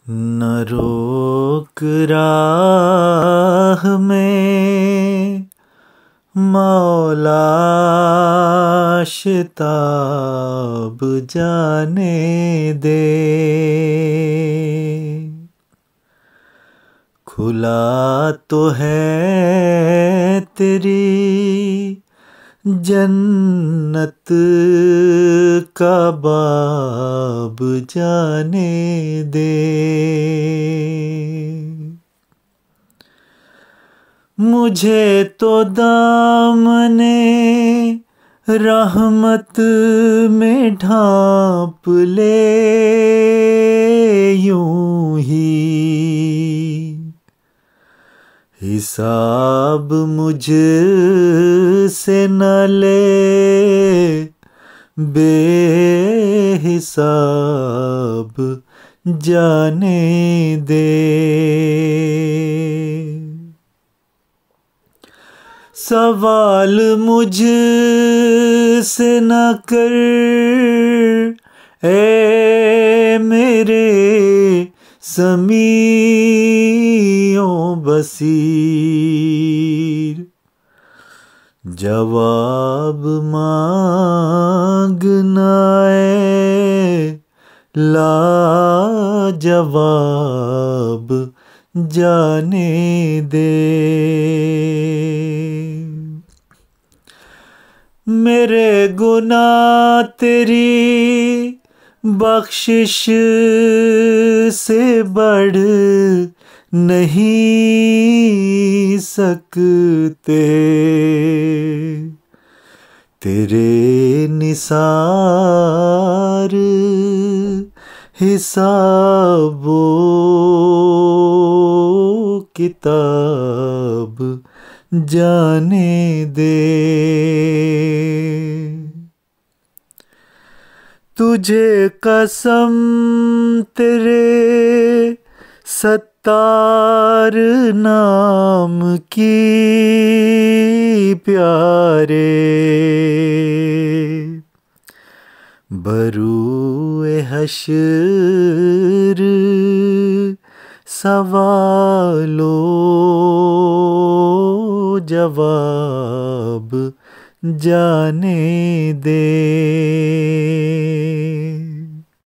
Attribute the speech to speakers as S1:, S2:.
S1: न रोक राह में मौला शिताब जाने दे। खुला तो है तेरी जन्नत का बाब जाने दे। मुझे तो दामने रहमत में ढांप ले यूं ही। हिसाब मुझसे न ले बेहिसाब जाने दे। सवाल मुझसे न कर ए मेरे समीओ बसीर। जवाब मांगना ला जवाब जाने दे। मेरे गुनाह तेरी बख्शिश से बढ़ नहीं सकते। तेरे निसार हिसाबो किताब जाने दे। तुझे कसम तेरे सत्तार नाम की प्यारे। बरूए हश्र सवालो जवाब जाने दे।